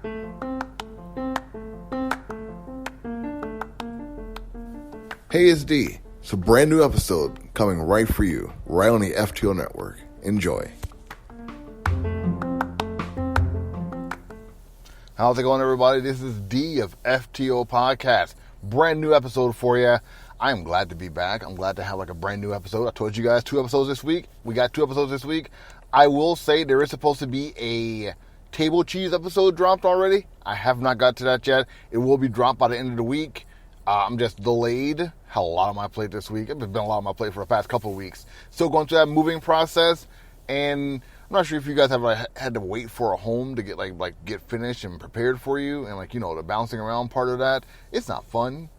Hey, it's D. It's a brand new episode coming right for you, right on the FTO network. Enjoy. How's it going, everybody? This is D of FTO Podcast. Brand new episode for you. I'm glad to be back. I'm glad to have a brand new episode. I told you guys 2 episodes this week. We got 2 episodes this week. I will say there is supposed to be a table cheese episode dropped already. I have not got to that yet. It will be dropped by the end of the week. I'm just delayed. Had a lot on my plate this week. It's been a lot on my plate for the past couple of weeks. Still going through that moving process, and I'm not sure if you guys have had to wait for a home to get get finished and prepared for you, and the bouncing around part of that. It's not fun.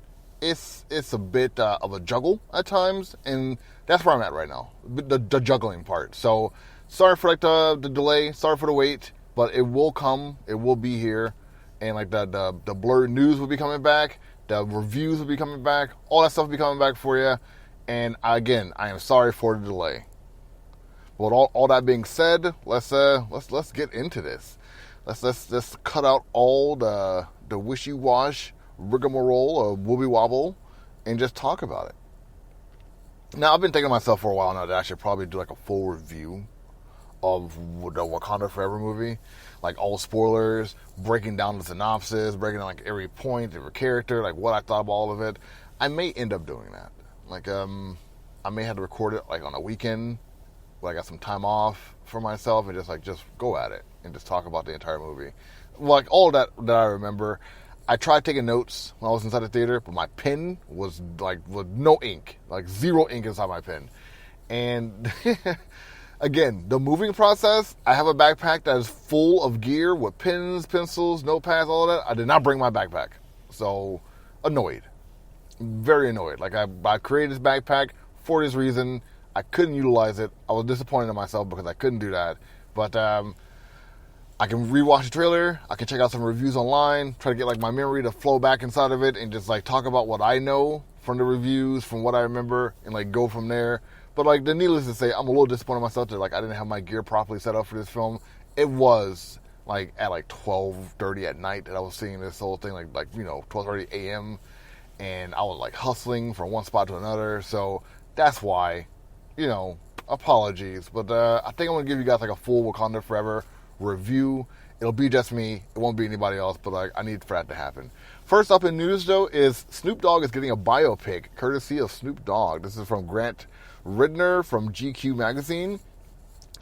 It's a bit of a juggle at times, and that's where I'm at right now. The juggling part. So sorry for the delay. Sorry for the wait, but it will come. It will be here, and the blerd-news will be coming back. The reviews will be coming back. All that stuff will be coming back for you. And again, I am sorry for the delay. But all that being said, let's get into this. Let's cut out all the wishy-wash rigmarole or wooby-wobble and just talk about it. Now, I've been thinking to myself for a while now that I should probably do a full review of the Wakanda Forever movie. All spoilers, breaking down the synopsis, breaking down every point, every character, what I thought of all of it. I may end up doing that. I may have to record it on a weekend when I got some time off for myself and just go at it and just talk about the entire movie. All that I remember. I tried taking notes when I was inside the theater, but my pen was with no ink, 0 ink inside my pen. And again, the moving process, I have a backpack that is full of gear with pens, pencils, notepads, all of that. I did not bring my backpack. So, annoyed. Very annoyed. I created this backpack for this reason. I couldn't utilize it. I was disappointed in myself because I couldn't do that. But I can rewatch the trailer. I can check out some reviews online. Try to get my memory to flow back inside of it and just talk about what I know from the reviews, from what I remember, and go from there. But the needless to say, I'm a little disappointed in myself that I didn't have my gear properly set up for this film. It was at 12:30 at night that I was seeing this whole thing, 12:30 a.m. and I was hustling from one spot to another. So that's why, apologies. But I think I'm gonna give you guys a full Wakanda Forever review. It'll be just me. It won't be anybody else. But I need for that to happen. First up in news though is Snoop Dogg is getting a biopic courtesy of Snoop Dogg. This is from Grant Ridner from GQ magazine.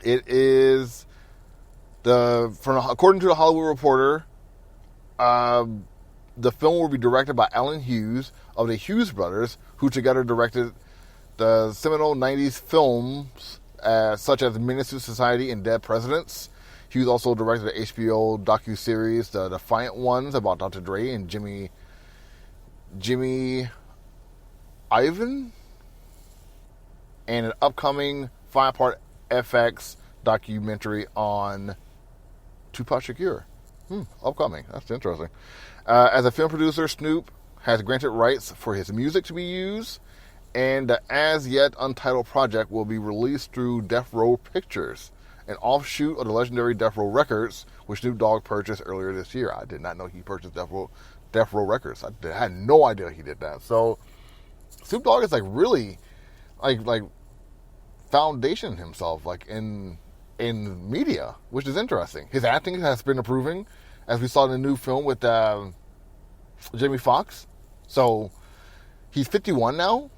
It is according to the Hollywood Reporter, the film will be directed by Alan Hughes of the Hughes brothers, who together directed the seminal 90s films such as Menace to Society and Dead Presidents. Hughes also directed the HBO docuseries The Defiant Ones about Dr. Dre and Jimmy Ivan, and an upcoming 5-part FX documentary on Tupac Shakur. Upcoming. That's interesting. As a film producer, Snoop has granted rights for his music to be used, and the as-yet untitled project will be released through Death Row Pictures, an offshoot of the legendary Death Row Records, which Snoop Dogg purchased earlier this year. I did not know he purchased Death Row Records. I had no idea he did that. So Snoop Dogg is really foundation himself in media, which is interesting. His acting has been improving, as we saw in the new film with Jamie Foxx. So he's 51 now.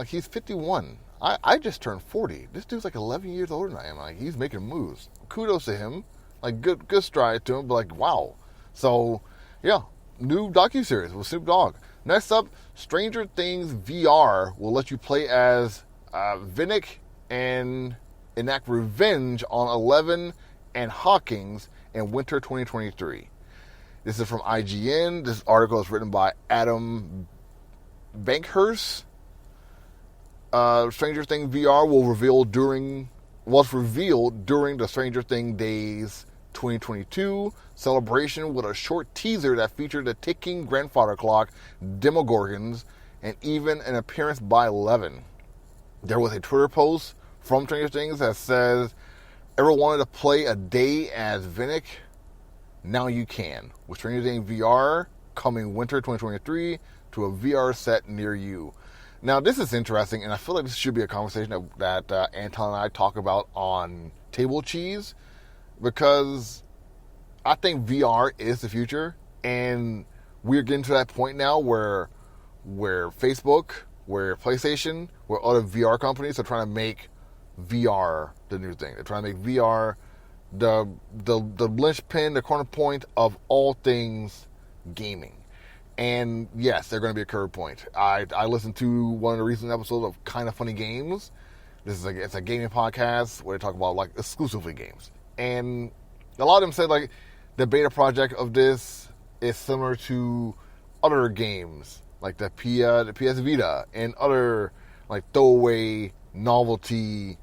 He's 51. I just turned 40. This dude's 11 years older than I am. He's making moves. Kudos to him. Good stride to him. But wow. So yeah, new docuseries with Snoop Dogg. Next up, Stranger Things VR will let you play as Vinnick and enact revenge on Eleven and Hawkins in winter 2023. This is from IGN. This article is written by Adam Bankhurst. Stranger Things VR was revealed during the Stranger Things Days 2022 celebration with a short teaser that featured a ticking grandfather clock, Demogorgons, and even an appearance by Eleven. There was a Twitter post from Stranger Things that says, "Ever wanted to play a day as Vinnick? Now you can. With Stranger Things VR coming winter 2023 to a VR set near you. Now, this is interesting, and I feel like this should be a conversation that Anton and I talk about on Table Cheese, because I think VR is the future, and we're getting to that point now where Facebook, where PlayStation, where other VR companies are trying to make VR the new thing. They're trying to make VR the linchpin, the corner point of all things gaming. And yes, they're going to be a curve point. I listened to one of the recent episodes of Kind of Funny Games. It's a gaming podcast where they talk about like exclusively games. And a lot of them said like the beta project of this is similar to other games like the PS Vita and other like throwaway novelty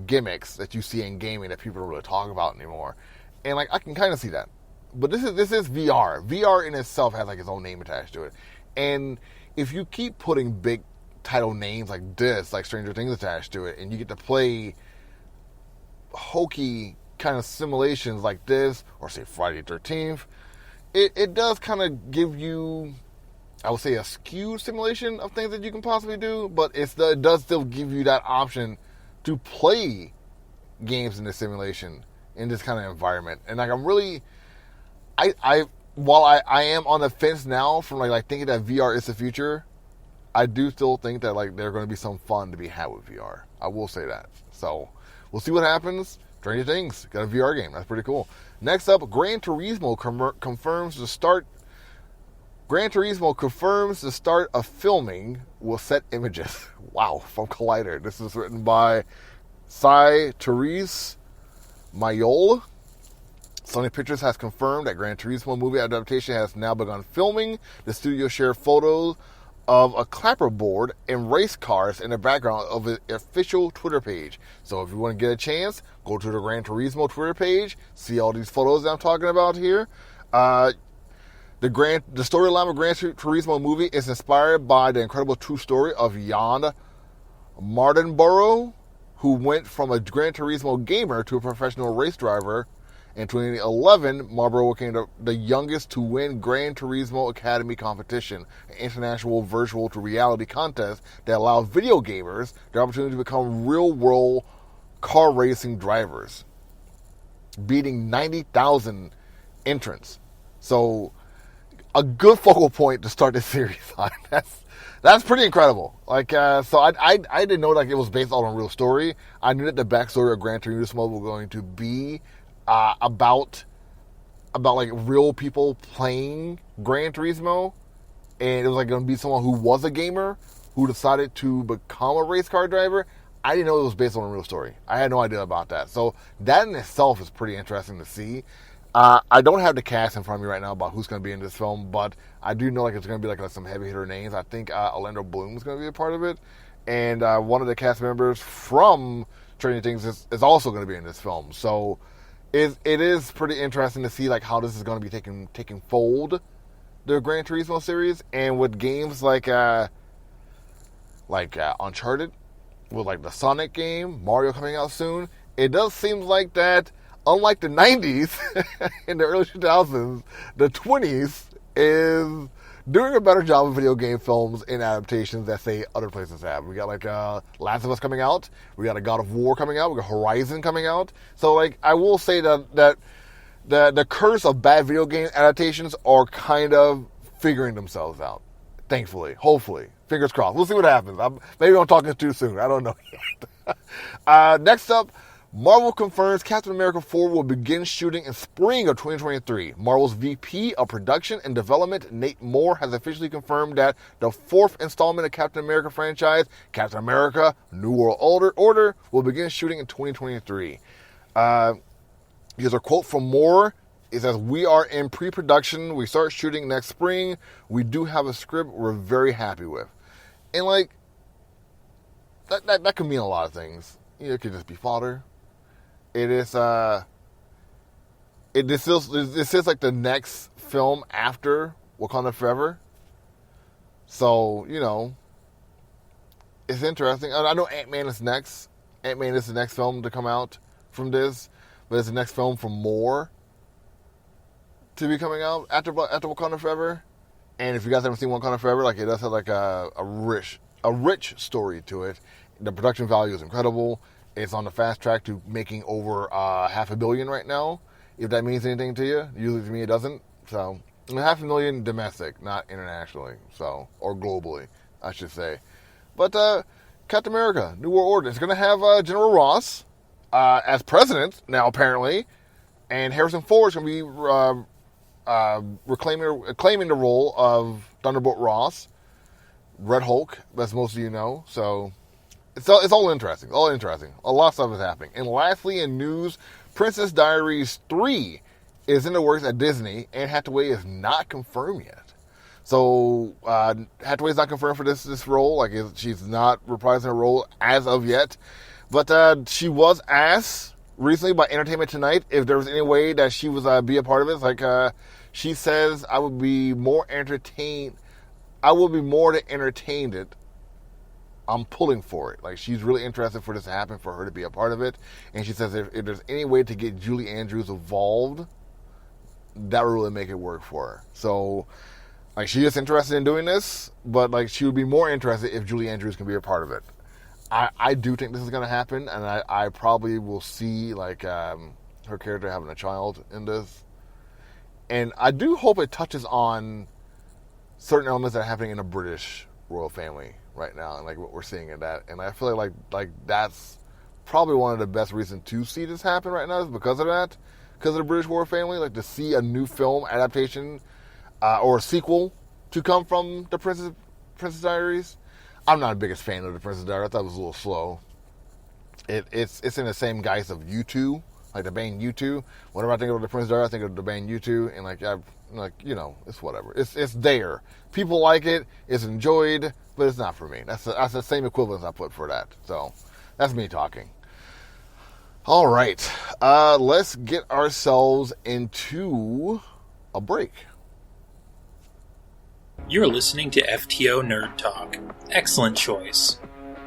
gimmicks that you see in gaming that people don't really talk about anymore. And like I can kind of see that. But this is VR. VR in itself has like its own name attached to it. And if you keep putting big title names like this, like Stranger Things attached to it, and you get to play hokey kind of simulations like this, or say Friday the 13th, it does kind of give you, I would say, a skewed simulation of things that you can possibly do, but it does still give you that option to play games in this simulation, in this kind of environment. And like I'm really... While I am on the fence now from like thinking that VR is the future, I do still think that like there's going to be some fun to be had with VR. I will say that. So we'll see what happens. Stranger Things got a VR game. That's pretty cool. Next up, Gran Turismo confirms the start. Gran Turismo confirms the start of filming will set images. Wow, from Collider. This is written by Therese Mayol. Sony Pictures has confirmed that Gran Turismo movie adaptation has now begun filming. The studio shared photos of a clapperboard and race cars in the background of the official Twitter page. So if you want to get a chance, go to the Gran Turismo Twitter page, see all these photos that I'm talking about here. The storyline of Gran Turismo movie is inspired by the incredible true story of Jan Mardenborough, who went from a Gran Turismo gamer to a professional race driver. In 2011, Marlboro became the youngest to win Gran Turismo Academy competition, an international virtual to reality contest that allows video gamers the opportunity to become real-world car racing drivers, beating 90,000 entrants. So, a good focal point to start this series on. That's pretty incredible. Like, so I didn't know like it was based on a real story. I knew that the backstory of Gran Turismo was going to be about like real people playing Gran Turismo, and it was like going to be someone who was a gamer who decided to become a race car driver. I didn't know it was based on a real story. I had no idea about that. So that in itself is pretty interesting to see. I don't have the cast in front of me right now about who's going to be in this film, but I do know like it's going to be like some heavy hitter names. I think Orlando Bloom is going to be a part of it, and one of the cast members from Stranger Things is also going to be in this film. So it is pretty interesting to see like how this is going to be taking fold, the Gran Turismo series, and with games like Uncharted, with like the Sonic game, Mario coming out soon. It does seem like that, unlike the 90s and the early 2000s, the 20s is doing a better job of video game films and adaptations that, say, other places have. We got, like, Last of Us coming out. We got a God of War coming out. We got Horizon coming out. So, like, I will say that the curse of bad video game adaptations are kind of figuring themselves out. Thankfully. Hopefully. Fingers crossed. We'll see what happens. Maybe I'm talking too soon. I don't know yet. Next up, Marvel confirms Captain America 4 will begin shooting in spring of 2023. Marvel's VP of Production and Development, Nate Moore, has officially confirmed that the fourth installment of Captain America franchise, Captain America New World Order, will begin shooting in 2023. Here's a quote from Moore. It says, "We are in pre-production. We start shooting next spring. We do have a script we're very happy with." And, like, that could mean a lot of things. It could just be fodder. It is, this is like the next film after Wakanda Forever. So, it's interesting. I know Ant-Man is next. Ant-Man is the next film to come out from this, but it's the next film from Moore. to be coming out after Wakanda Forever. And if you guys haven't seen Wakanda Forever, like it does have like a rich story to it. The production value is incredible. It's on the fast track to making over $500 million right now. If that means anything to you, usually to me it doesn't. So $500,000 domestic, not internationally, so or globally, I should say. But Captain America: New World Order is going to have General Ross as president now, apparently, and Harrison Ford is going to be claiming the role of Thunderbolt Ross, Red Hulk, as most of you know. So it's all interesting. All interesting. A lot of stuff is happening. And lastly, in news, Princess Diaries 3 is in the works at Disney, and Hathaway is not confirmed yet. So Hathaway's not confirmed for this role. Like she's not reprising her role as of yet. But she was asked recently by Entertainment Tonight if there was any way that she was be a part of it. It's like she says, I would be more entertained. I would be more to entertain it. I'm pulling for it. Like, she's really interested for this to happen, for her to be a part of it. And she says if there's any way to get Julie Andrews involved, that would really make it work for her. So, like, she is interested in doing this, but, like, she would be more interested if Julie Andrews can be a part of it. I do think this is going to happen, and I probably will see, like, her character having a child in this. And I do hope it touches on certain elements that are happening in the British royal family right now, and like what we're seeing in that. And I feel like that's probably one of the best reasons to see this happen right now is because of that, because of the British royal family. Like, to see a new film adaptation or a sequel to come from the Princess Diaries. I'm not the biggest fan of the Princess Diaries. I thought it was a little slow. It's in the same guise of U2, like the band U2. Whenever I think of the Princess Diaries, I think of the band U2, and it's whatever. It's there. People like it. It's enjoyed, but it's not for me. That's the same equivalence I put for that. So that's me talking. All right, let's get ourselves into a break. You're listening to FTO Nerd Talk. Excellent choice.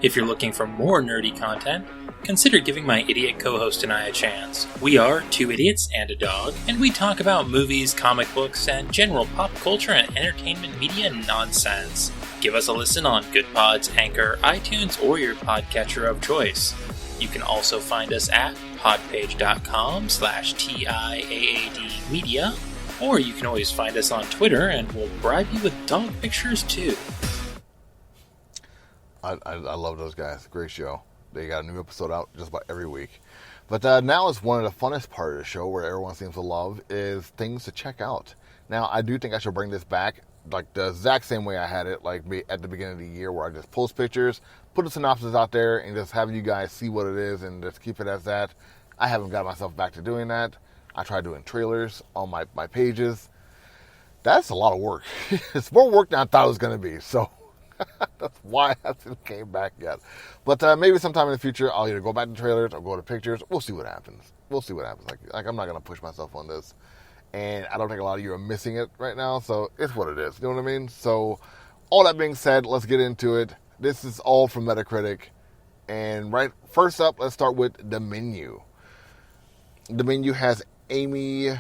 If you're looking for more nerdy content, consider giving my idiot co-host and I a chance. We are two idiots and a dog, and we talk about movies, comic books, and general pop culture and entertainment media nonsense. Give us a listen on Good Pods, Anchor, iTunes, or your podcatcher of choice. You can also find us at podpage.com/TIAAD media, or you can always find us on Twitter, and we'll bribe you with dog pictures too. I love those guys. Great show. They got a new episode out just about every week. But now it's one of the funnest part of the show where everyone seems to love is things to check out. Now, I do think I should bring this back like the exact same way I had it like at the beginning of the year, where I just post pictures, put a synopsis out there, and just have you guys see what it is and just keep it as that. I haven't got myself back to doing that. I tried doing trailers on my pages. That's a lot of work. It's more work than I thought it was going to be. So that's why I haven't came back yet. But maybe sometime in the future, I'll either go back to trailers or go to pictures. We'll see what happens. Like I'm not going to push myself on this. And I don't think a lot of you are missing it right now. So it's what it is. You know what I mean? So all that being said, let's get into it. This is all from Metacritic. And first up, let's start with The Menu. The Menu has Amy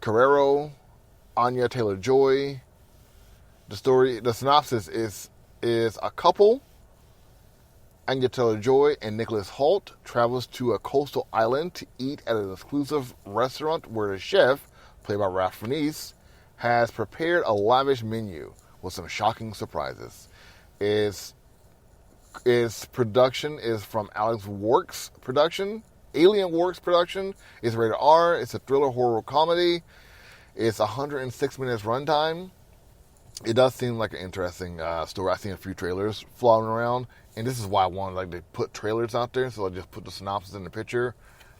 Carrero, Anya Taylor-Joy. The synopsis is a couple, Anya Taylor-Joy and Nicholas Hoult, travels to a coastal island to eat at an exclusive restaurant where the chef, played by Ralph Fiennes, has prepared a lavish menu with some shocking surprises. Its production is from Alien Works production. It's rated R. It's a thriller horror comedy. It's 106 minutes runtime. It does seem like an interesting story. I've seen a few trailers floating around, and this is why I wanted to put trailers out there. So I just put the synopsis in the picture,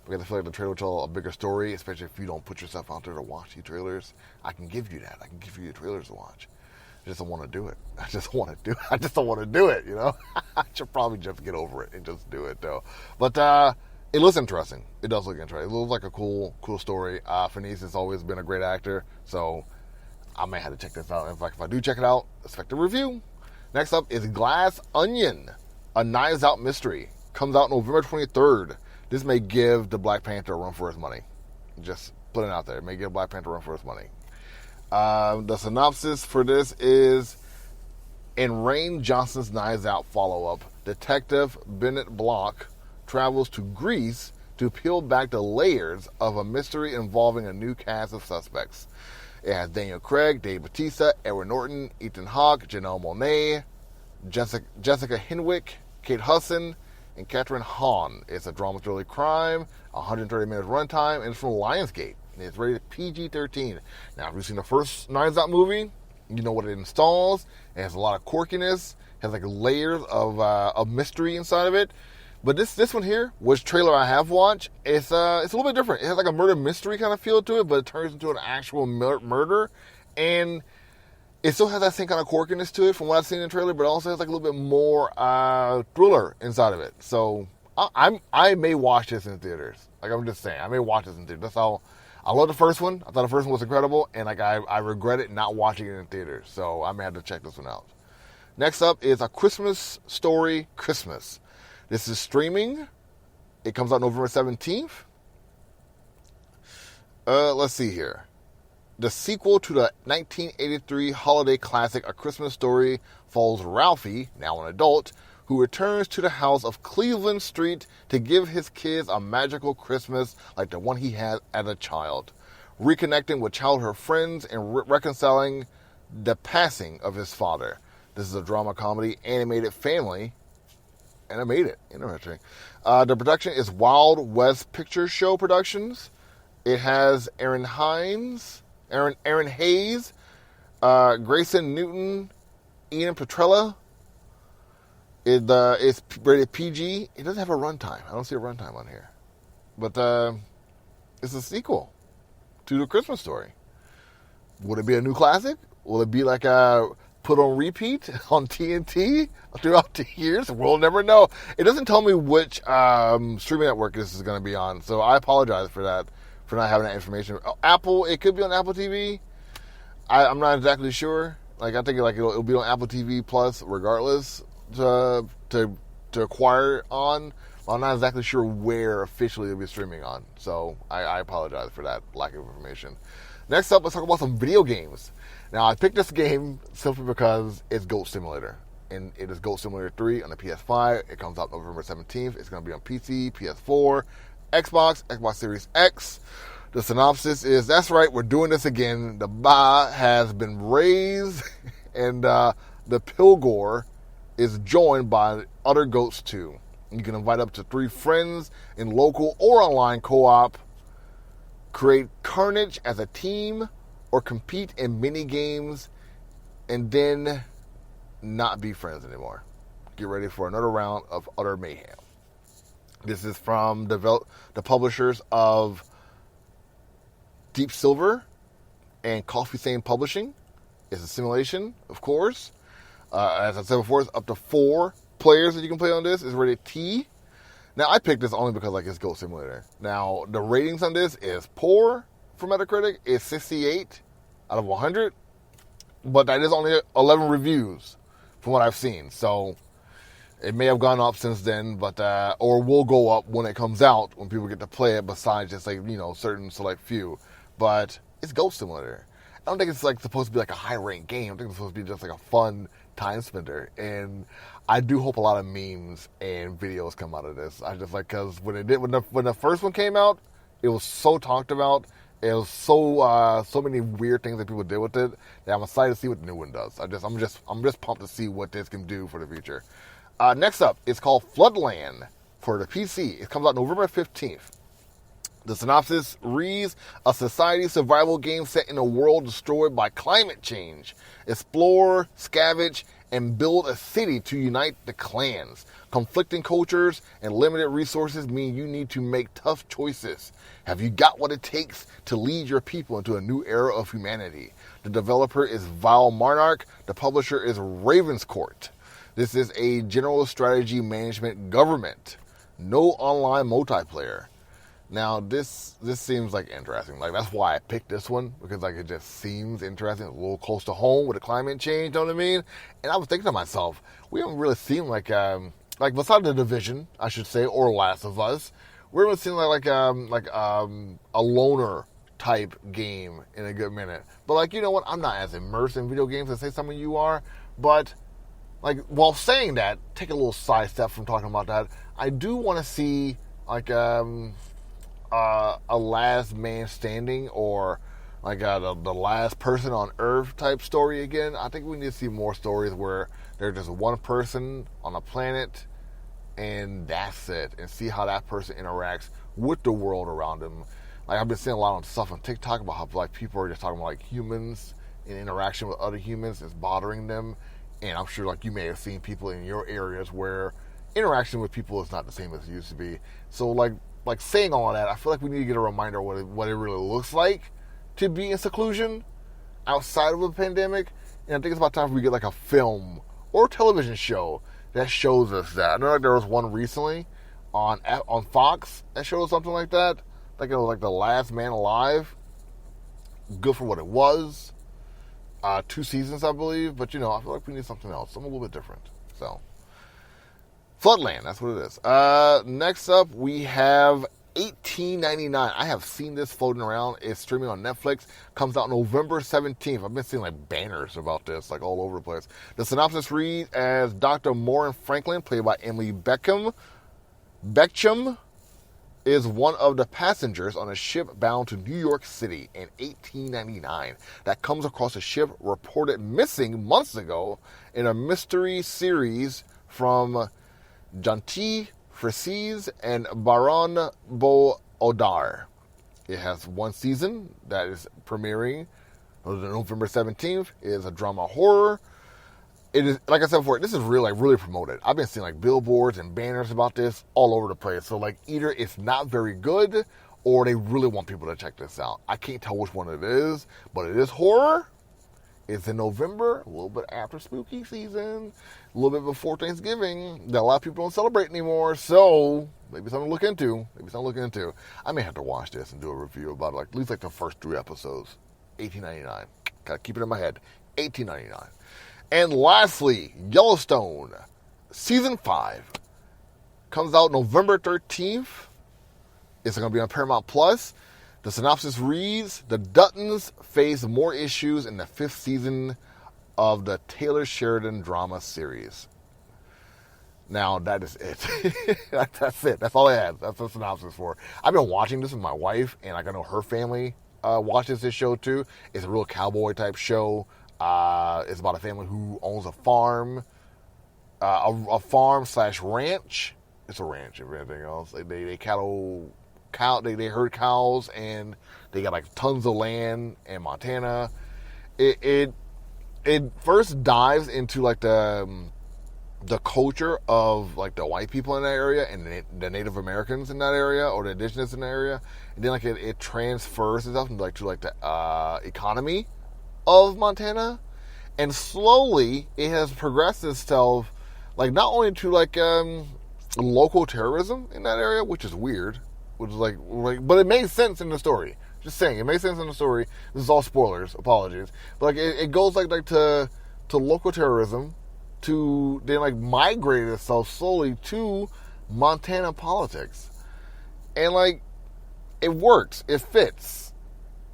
because I feel like the trailer will tell a bigger story, especially if you don't put yourself out there to watch the trailers. I can give you that. I can give you the trailers to watch. I just don't want to do it. I just don't want to do it, you know? I should probably just get over it and just do it, though. But it looks interesting. It does look interesting. It looks like a cool story. Fiennes has always been a great actor, so I may have to check this out. In fact, if I do check it out, expect a review. Next up is Glass Onion, a Knives Out mystery. Comes out November 23rd. This may give the Black Panther a run for his money. Just Putting it out there. May give Black Panther run for his money. The synopsis for this is, in Rain Johnson's Knives Out follow-up, Detective Bennett Block travels to Greece to peel back the layers of a mystery involving a new cast of suspects. It has Daniel Craig, Dave Bautista, Edward Norton, Ethan Hawke, Janelle Monáe, Jessica Henwick, Kate Hudson, and Catherine Hahn. It's a drama thriller crime, 130 minutes runtime, and it's from Lionsgate. And it's rated PG-13. Now, if you've seen the first Knives Out movie, you know what it installs. It has a lot of quirkiness, has like layers of mystery inside of it. But this one here, which trailer I have watched, it's a little bit different. It has like a murder mystery kind of feel to it, but it turns into an actual murder. And it still has that same kind of quirkiness to it from what I've seen in the trailer, but it also has like a little bit more thriller inside of it. So I may watch this in theaters. Like, I'm just saying, I may watch this in theaters. That's how. I love the first one. I thought the first one was incredible, and like I regret it not watching it in theaters. So I may have to check this one out. Next up is A Christmas Story Christmas. This is streaming. It comes out November 17th. Let's see here. The sequel to the 1983 holiday classic A Christmas Story follows Ralphie, now an adult, who returns to the house of Cleveland Street to give his kids a magical Christmas like the one he had as a child, reconnecting with childhood friends and reconciling the passing of his father. This is a drama comedy animated family, and I made it. Interesting. The production is Wild West Picture Show Productions. It has Aaron Hayes, Grayson Newton, Ian Petrella. It's rated PG. It doesn't have a runtime. I don't see a runtime on here. But it's a sequel to The Christmas Story. Would it be a new classic? Will it be like a put on repeat on TNT throughout the years? We'll never know. It doesn't tell me which streaming network this is going to be on. So I apologize for that, for not having that information. Apple, it could be on Apple TV. I'm not exactly sure. Like, I think it'll be on Apple TV Plus regardless to acquire on. I'm not exactly sure where officially it'll be streaming on. So I apologize for that lack of information. Next up, let's talk about some video games. Now, I picked this game simply because it's Goat Simulator. And it is Goat Simulator 3 on the PS5. It comes out November 17th. It's going to be on PC, PS4, Xbox Series X. The synopsis is, that's right, we're doing this again. The bar has been raised, and the Pilgor is joined by other goats too. You can invite up to 3 friends in local or online co-op, create carnage as a team, or compete in mini games, and then not be friends anymore. Get ready for another round of utter mayhem. This is from the publishers of Deep Silver and Coffee Stain Publishing. It's a simulation, of course. As I said before, it's up to 4 players that you can play on this. It's rated T. Now, I picked this only because it's Goat Simulator. Now, the ratings on this is poor for Metacritic. It's 68 out of 100. But that is only 11 reviews from what I've seen. So, it may have gone up since then, but or will go up when it comes out, when people get to play it, besides just certain select few. But it's Goat Simulator. I don't think it's supposed to be a high-ranked game. I think it's supposed to be just a fun time spender. And I do hope a lot of memes and videos come out of this. I just because when the first one came out, it was so talked about. It was so many weird things that people did with it that I'm excited to see what the new one does. I'm just pumped to see what this can do for the future. Next up, it's called Floodland for the PC. It comes out November 15th. The synopsis reads, a society survival game set in a world destroyed by climate change. Explore, scavenge, and build a city to unite the clans. Conflicting cultures and limited resources mean you need to make tough choices. Have you got what it takes to lead your people into a new era of humanity? The developer is Vile Monarch. The publisher is Ravenscourt. This is a general strategy management government. No online multiplayer. Now, this seems interesting. That's why I picked this one, because it just seems interesting. A little close to home with the climate change, you know what I mean? And I was thinking to myself, we haven't really seen besides The Division, I should say, or Last of Us, we haven't seen a loner type game in a good minute. But like, you know what? I'm not as immersed in video games as say some of you are. But like, while saying that, take a little side step from talking about that. I do want to see like a last man standing or like the last person on Earth type story again. I think we need to see more stories where there's just one person on a planet and that's it, and see how that person interacts with the world around them. Like, I've been seeing a lot of stuff on TikTok about how like people are just talking about like humans and interaction with other humans is bothering them, and I'm sure like you may have seen people in your areas where interaction with people is not the same as it used to be. So like saying all that, I feel like we need to get a reminder of what it really looks like to be in seclusion outside of a pandemic. And I think it's about time we get like a film or television show that shows us that. I know like there was one recently on Fox that showed something like that. I think it was like The Last Man Alive. Good for what it was. 2 seasons, I believe. But, you know, I feel like we need something else. Something a little bit different. So, Floodland, that's what it is. Next up, we have 1899. I have seen this floating around. It's streaming on Netflix. Comes out November 17th. I've been seeing like banners about this, like all over the place. The synopsis reads as Dr. Maureen Franklin, played by Emily Beckham, is one of the passengers on a ship bound to New York City in 1899 that comes across a ship reported missing months ago in a mystery series from Janti Frises and Baron Bo-Odar. It has 1 season that is premiering on November 17th. It is a drama horror. It is, like I said before, this is really promoted. I've been seeing like billboards and banners about this all over the place. So like either it's not very good or they really want people to check this out. I can't tell which one it is, but it is horror. It's in November, a little bit after spooky season, a little bit before Thanksgiving, that a lot of people don't celebrate anymore, so maybe something to look into. I may have to watch this and do a review about it, like, at least like the first 3 episodes. 1899. Gotta keep it in my head. 1899. And lastly, Yellowstone, Season 5, comes out November 13th. It's going to be on Paramount Plus. The synopsis reads, the Duttons face more issues in the 5th season of the Taylor Sheridan drama series. Now, that is it. That's it. That's all I had. That's the synopsis for. I've been watching this with my wife, and I know her family watches this show too. It's a real cowboy type show. It's about a family who owns a farm, a farm / ranch. It's a ranch, if anything else. They herd cows, and they got like tons of land in Montana. It first dives into like the culture of like the white people in that area and the Native Americans in that area, or the indigenous in that area, and then like it transfers itself into like the economy of Montana, and slowly it has progressed itself like not only to like local terrorism in that area, which is weird, which is like but it made sense in the story. Just saying, it made sense in the story. This is all spoilers, apologies, but like it goes like to local terrorism, to then like migrate itself slowly to Montana politics, and like it works, it fits,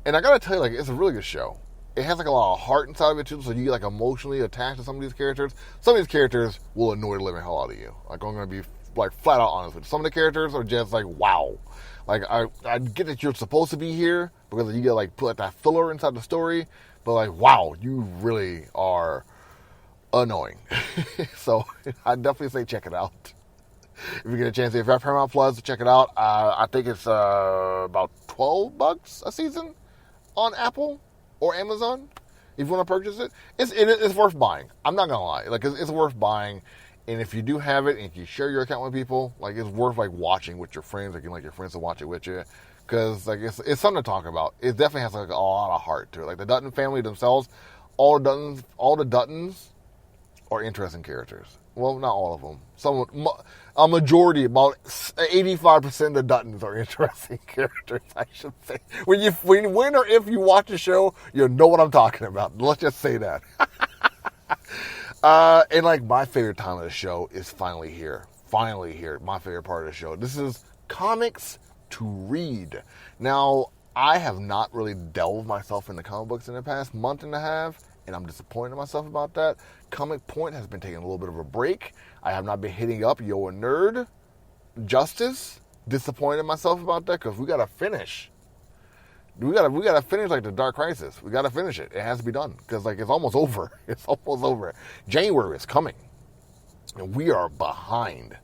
and I gotta tell you, like, it's a really good show. It has like a lot of heart inside of it too, so you get like emotionally attached to some of these characters. Some of these characters will annoy the living hell out of you. Like, I'm gonna be like flat out honest with you. Some of the characters are just like, wow. Like, I get that you're supposed to be here because you get like put that filler inside the story, but like, wow, you really are annoying. So I definitely say check it out. If you get a chance, if you have Paramount Plus, check it out. I think it's about $12 a season on Apple or Amazon. If you want to purchase it, it's worth buying. I'm not gonna lie, like it's worth buying. And if you do have it, and if you share your account with people, like it's worth like watching with your friends. Like you like your friends to watch it with you, because like it's something to talk about. It definitely has like a lot of heart to it. Like the Dutton family themselves, all the Duttons are interesting characters. Well, not all of them. A majority, about 85% of the Duttons are interesting characters, I should say. When or if you watch the show, you'll know what I'm talking about. Let's just say that. And like my favorite time of the show is finally here. My favorite part of the show. This is comics to read. Now, I have not really delved myself into comic books in the past month and a half, and I'm disappointed in myself about that. Comic Point has been taking a little bit of a break. I have not been hitting up Yo and Nerd Justice. Disappointed in myself about that because we got to finish. We gotta finish like the Dark Crisis. We gotta finish it. It has to be done because like it's almost over. It's almost over. January is coming, and we are behind.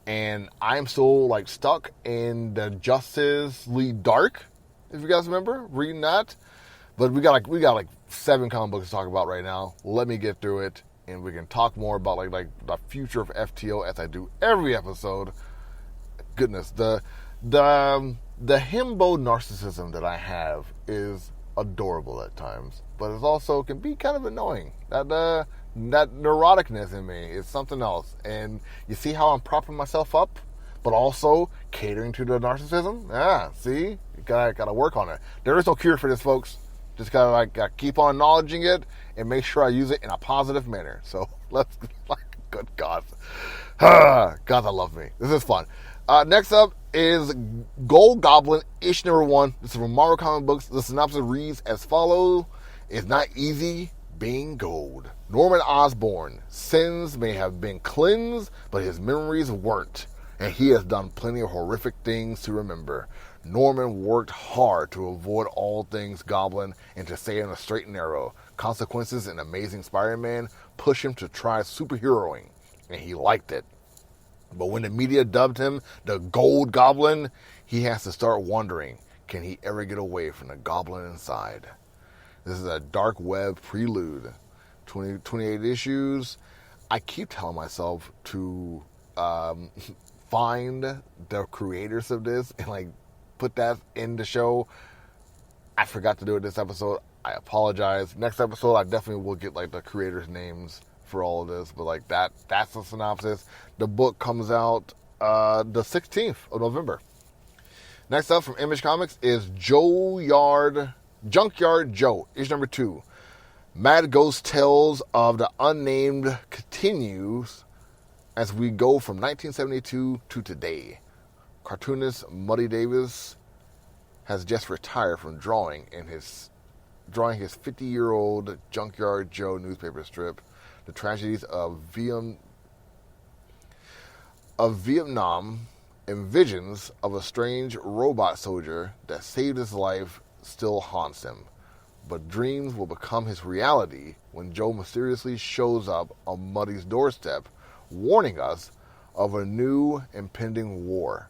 And I'm still like stuck in the Justice League Dark. If you guys remember reading that, but we got like 7 comic books to talk about right now. Let me get through it, and we can talk more about like the future of FTO as I do every episode. Goodness, the himbo narcissism that I have is adorable at times, but it also can be kind of annoying. That neuroticness in me is something else. And you see how I'm propping myself up, but also catering to the narcissism? Yeah, see? You gotta work on it. There is no cure for this, folks. Just gotta keep on acknowledging it and make sure I use it in a positive manner. So let's, good God. God, I love me. This is fun. Next up is Gold Goblin, issue number 1. This is from Marvel Comic Books. The synopsis reads as follows. It's not easy being gold. Norman Osborn. Sins may have been cleansed, but his memories weren't. And he has done plenty of horrific things to remember. Norman worked hard to avoid all things Goblin and to stay on a straight and narrow. Consequences and Amazing Spider-Man push him to try superheroing, and he liked it. But when the media dubbed him the Gold Goblin, he has to start wondering, can he ever get away from the goblin inside? This is a dark web prelude. 28 issues. I keep telling myself to find the creators of this and like put that in the show. I forgot to do it this episode. I apologize. Next episode, I definitely will get like the creators' names for all of this, but like that's the synopsis. The book comes out the 16th of November. Next up from Image Comics is Junkyard Joe, issue number 2. Mad Ghost Tales of the Unnamed continues as we go from 1972 to today. Cartoonist Muddy Davis has just retired from drawing his 50-year-old Junkyard Joe newspaper strip. The tragedies of Vietnam and visions of a strange robot soldier that saved his life still haunts him. But dreams will become his reality when Joe mysteriously shows up on Muddy's doorstep, warning us of a new impending war.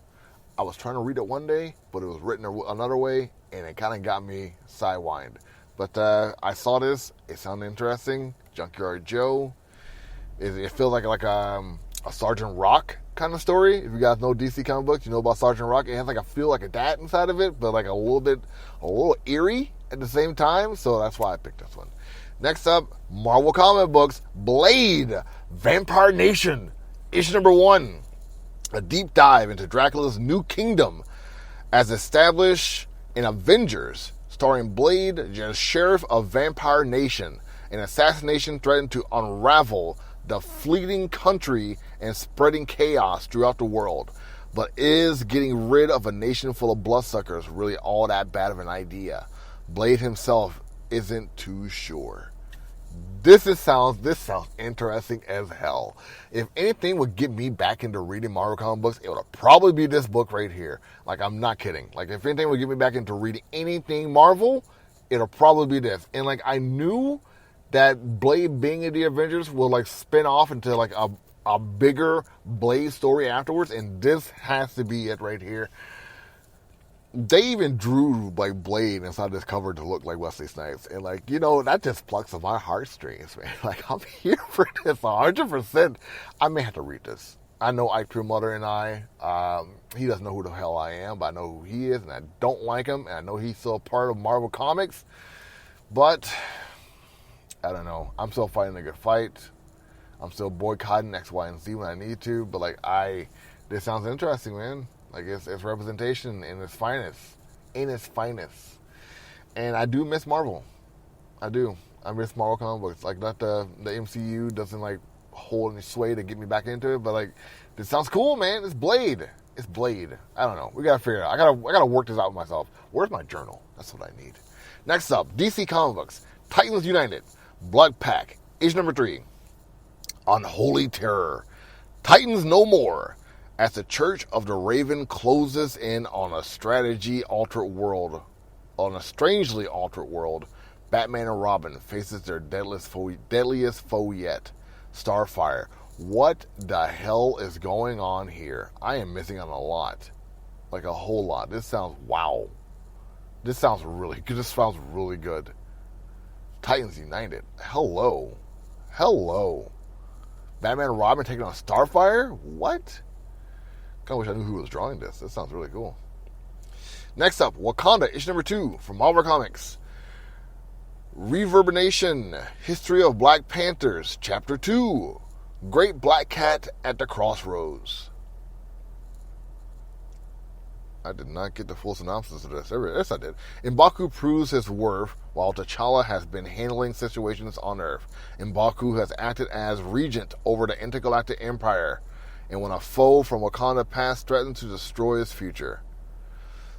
I was trying to read it one day, but it was written another way, and it kind of got me sidewind. But I saw this. It sounded interesting. Junkyard Joe. It feels like a Sergeant Rock kind of story. If you guys know DC comic books, you know about Sergeant Rock. It has like a feel like a that inside of it, but like a little eerie at the same time. So that's why I picked this one. Next up, Marvel Comic Books, Blade, Vampire Nation, issue number 1. A deep dive into Dracula's new kingdom as established in Avengers, starring Blade as sheriff of Vampire Nation. An assassination threatened to unravel the fleeting country and spreading chaos throughout the world. But is getting rid of a nation full of bloodsuckers really all that bad of an idea? Blade himself isn't too sure. This sounds interesting as hell. If anything would get me back into reading Marvel comic books, it would probably be this book right here. Like, I'm not kidding. Like, if anything would get me back into reading anything Marvel, it'll probably be this. And like, I knew that Blade being in the Avengers will like spin off into like a bigger Blade story afterwards, and this has to be it right here. They even drew like Blade inside this cover to look like Wesley Snipes, and like, you know, that just plucks at my heartstrings, man. Like, I'm here for this 100%. I may have to read this. I know Ike Perlmutter and I, he doesn't know who the hell I am, but I know who he is, and I don't like him, and I know he's still a part of Marvel Comics, but I don't know. I'm still fighting a good fight. I'm still boycotting X, Y, and Z when I need to, but like, this sounds interesting, man. Like, it's representation in its finest. And I do miss Marvel. I do. I miss Marvel comic books. Like, not the MCU doesn't like hold any sway to get me back into it, but like, this sounds cool, man. It's Blade. It's Blade. I don't know. We gotta figure it out. I gotta work this out with myself. Where's my journal? That's what I need. Next up, DC Comic Books. Titans United. Blood Pack. Issue number 3. Unholy Terror. Titans No More. As the Church of the Raven closes in on a strangely altered world, Batman and Robin faces their deadliest foe yet, Starfire. What the hell is going on here? I am missing on a lot. Like a whole lot. This sounds wow. This sounds really good. This sounds really good. Titans United. Hello. Batman and Robin taking on Starfire? What? Kind of wish I knew who was drawing this. This sounds really cool. Next up, Wakanda, issue number 2 from Marvel Comics. Reverberation, History of Black Panthers, Chapter 2. Great Black Cat at the Crossroads. I did not get the full synopsis of this. Yes, I did. M'Baku proves his worth while T'Challa has been handling situations on Earth. M'Baku has acted as regent over the intergalactic empire, and when a foe from Wakanda past threatens to destroy his future.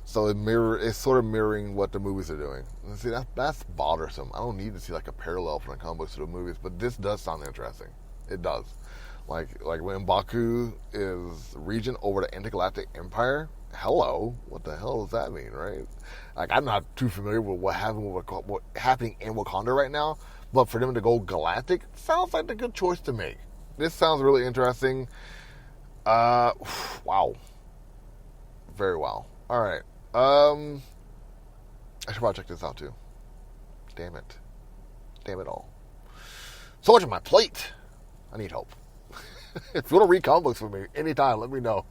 So it's sort of mirroring what the movies are doing. See, that's bothersome. I don't need to see like a parallel from the comic books to the movies, but this does sound interesting. It does. Like when M'Baku is regent over the intergalactic empire. Hello, what the hell does that mean, right? Like, I'm not too familiar with what happening in Wakanda right now, but for them to go galactic sounds like a good choice to make. This sounds really interesting. Wow. Very well. All right. I should probably check this out too. Damn it all. So much on my plate. I need help. If you want to read comic books for me anytime, let me know.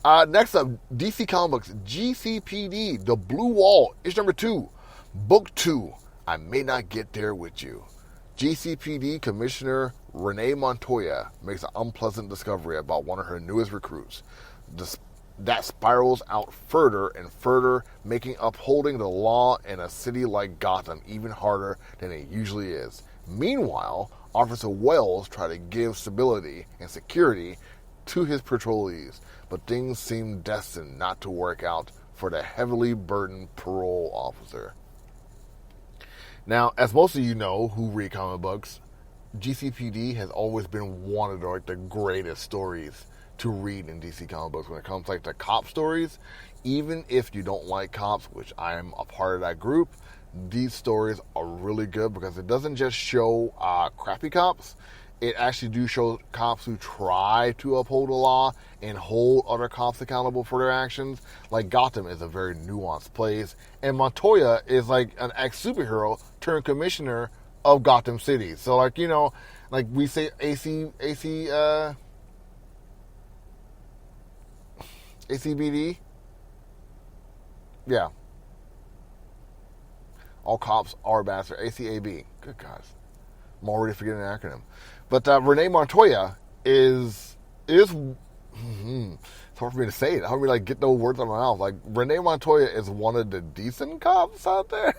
Next up, DC Comics GCPD, The Blue Wall, issue number 2, book 2. I may not get there with you. GCPD Commissioner Renee Montoya makes an unpleasant discovery about one of her newest recruits. That spirals out further and further, making upholding the law in a city like Gotham even harder than it usually is. Meanwhile, Officer Wells tries to give stability and security to his patrollees, but things seem destined not to work out for the heavily burdened parole officer. Now, as most of you know who read comic books, GCPD has always been one of the greatest stories to read in DC comic books when it comes to cop stories. Even if you don't like cops, which I am a part of that group, these stories are really good because it doesn't just show crappy cops. It actually do show cops who try to uphold the law and hold other cops accountable for their actions. Like, Gotham is a very nuanced place, and Montoya is like an ex-superhero turned commissioner of Gotham City. So, we say ACBD? Yeah. All cops are bastards. ACAB. Good gosh. I'm already forgetting an acronym. But Renee Montoya is it's hard for me to say it. How do we get those words out of my mouth? Like, Renee Montoya is one of the decent cops out there.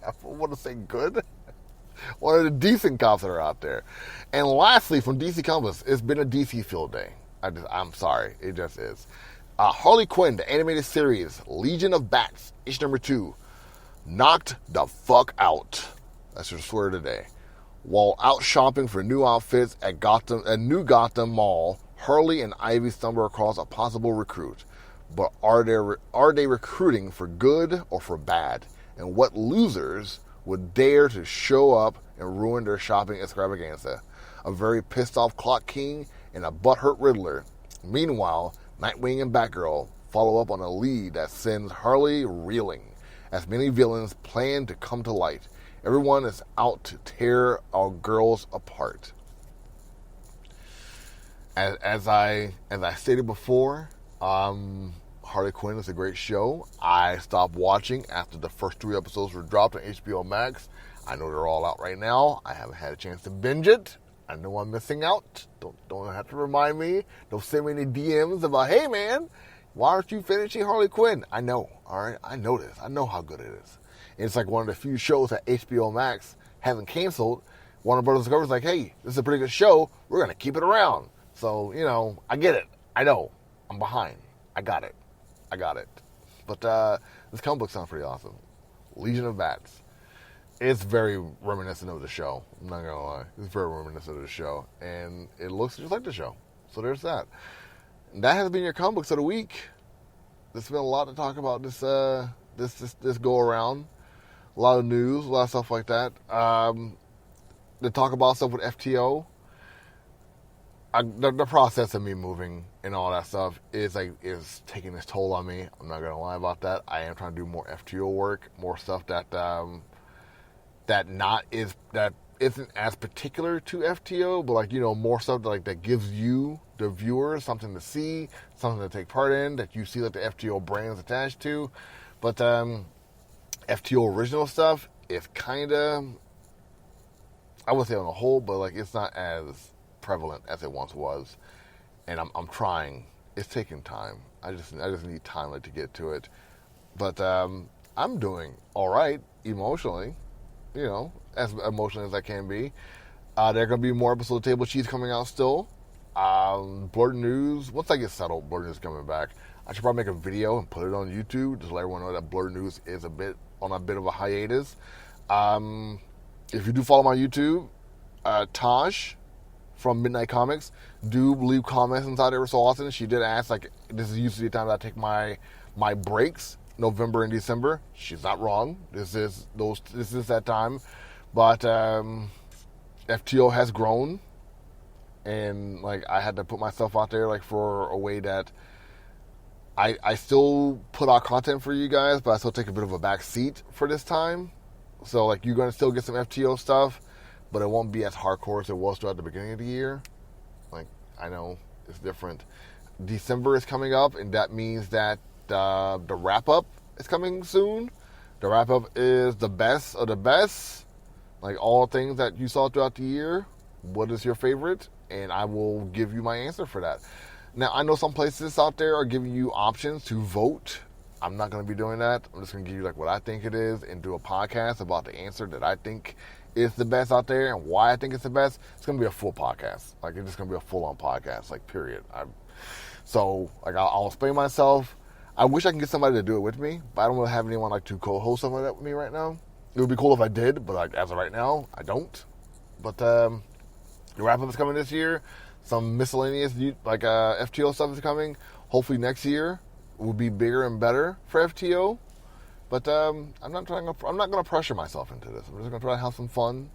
I want to say good. One of the decent cops that are out there. And lastly, from DC Comics, it's been a DC field day. I'm sorry. It just is. Harley Quinn, the animated series, Legion of Bats, issue number 2. Knocked the fuck out. That's your swear today. While out shopping for new outfits at New Gotham Mall, Harley and Ivy stumble across a possible recruit. But are they recruiting for good or for bad? And what losers would dare to show up and ruin their shopping extravaganza? A very pissed off Clock King and a butthurt Riddler. Meanwhile, Nightwing and Batgirl follow up on a lead that sends Harley reeling, as many villains plan to come to light. Everyone is out to tear our girls apart. As I stated before, Harley Quinn is a great show. I stopped watching after the first 3 episodes were dropped on HBO Max. I know they're all out right now. I haven't had a chance to binge it. I know I'm missing out. Don't have to remind me. Don't send me any DMs about, hey man, why aren't you finishing Harley Quinn? I know, all right? I know this. I know how good it is. And it's like one of the few shows that HBO Max hasn't canceled. Warner Brothers Discovery's like, hey, this is a pretty good show. We're going to keep it around. So, I get it. I know. I'm behind. I got it. But this comic book sounds pretty awesome. Legion of Bats. It's very reminiscent of the show. I'm not gonna lie. It's very reminiscent of the show, and it looks just like the show. So there's that. And that has been your comic books of the week. There's been a lot to talk about this go around. A lot of news, a lot of stuff like that. To talk about stuff with FTO. The process of me moving and all that stuff is taking its toll on me. I'm not gonna lie about that. I am trying to do more FTO work, more stuff that isn't as particular to FTO, but more stuff that gives you, the viewers, something to see, something to take part in, that you see that the FTO brand is attached to. But FTO original stuff is kind of, I wouldn't say on the whole, but it's not as prevalent as it once was. And I'm trying. It's taking time. I just need time to get to it. But I'm doing all right emotionally. As emotional as I can be. There are going to be more episodes of Table Cheese coming out still. blerd-news, once I get settled, blerd-news is coming back. I should probably make a video and put it on YouTube, just to let everyone know that blerd-news is on a bit of a hiatus. If you do follow my YouTube, Taj from Midnight Comics, do leave comments inside every so often. She did ask, this is usually the time that I take my breaks, November and December. She's not wrong. This is that time. But FTO has grown, and I had to put myself out there for a way that I still put out content for you guys, but I still take a bit of a back seat for this time. So you're gonna still get some FTO stuff, but it won't be as hardcore as it was throughout the beginning of the year. I know it's different. December is coming up, and that means that the wrap-up is coming soon. The wrap-up is the best of the best. All things that you saw throughout the year. What is your favorite? And I will give you my answer for that. Now, I know some places out there are giving you options to vote. I'm not going to be doing that. I'm just going to give you what I think it is and do a podcast about the answer that I think is the best out there and why I think it's the best. It's going to be a full podcast. It's just going to be a full-on podcast, period. I'll explain myself. I wish I can get somebody to do it with me, but I don't really have anyone to co-host something like that with me right now. It would be cool if I did, but as of right now, I don't. But the wrap-up is coming this year. Some miscellaneous FTO stuff is coming. Hopefully next year will be bigger and better for FTO. But I'm not going to pressure myself into this. I'm just going to try to have some fun,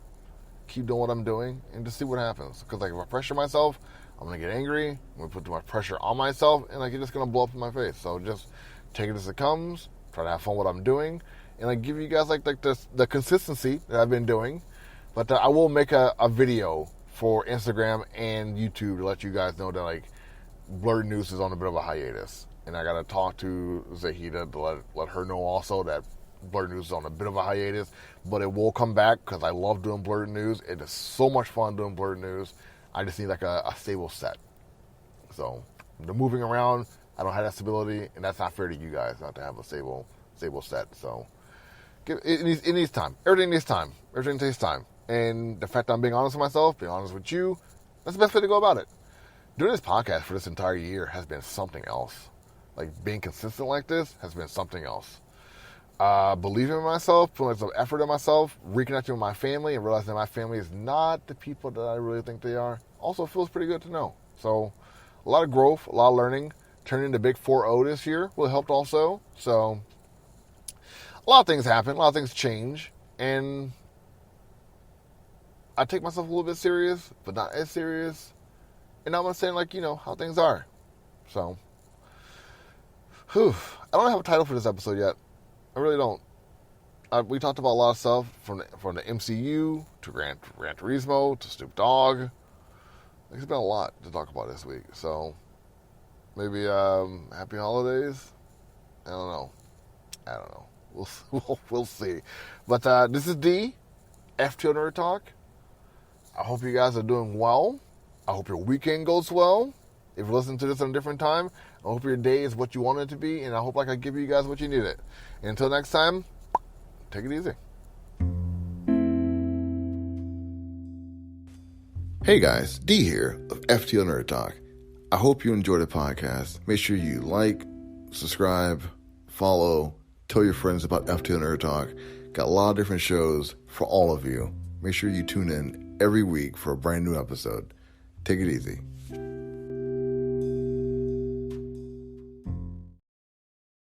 keep doing what I'm doing, and just see what happens. Because if I pressure myself, I'm going to get angry. I'm going to put too much pressure on myself, and it's just going to blow up in my face. So just take it as it comes. Try to have fun with what I'm doing, and give you guys the consistency that I've been doing. But I will make a video for Instagram and YouTube to let you guys know that blerd-news is on a bit of a hiatus, and I got to talk to Zahida to let her know also that blerd-news is on a bit of a hiatus, but it will come back because I love doing blerd-news. It is so much fun doing blerd-news. I just need a stable set. So the moving around, I don't have that stability, and that's not fair to you guys not to have a stable set. So it needs time. Everything needs time. Everything takes time. And the fact that I'm being honest with myself, being honest with you, that's the best way to go about it. Doing this podcast for this entire year has been something else. Being consistent like this has been something else. Believing in myself, putting some effort in myself, reconnecting with my family, and realizing that my family is not the people that I really think they are, also feels pretty good to know. So, a lot of growth, a lot of learning. Turning into Big 4-0 this year will help also. So, a lot of things happen, a lot of things change, and I take myself a little bit serious, but not as serious. And I'm going to say, how things are. So, I don't have a title for this episode yet. I really don't. We talked about a lot of stuff from the MCU to Gran Turismo to Snoop Dogg. There's been a lot to talk about this week. So, maybe happy holidays? I don't know. We'll see. But this is D, FTO Nerd Talk. I hope you guys are doing well. I hope your weekend goes well. If you're listening to this at a different time, I hope your day is what you want it to be, and I hope I can give you guys what you needed. And until next time, take it easy. Hey guys, D here of FTO Nerd Talk. I hope you enjoyed the podcast. Make sure you like, subscribe, follow, tell your friends about FTO Nerd Talk. Got a lot of different shows for all of you. Make sure you tune in every week for a brand new episode. Take it easy.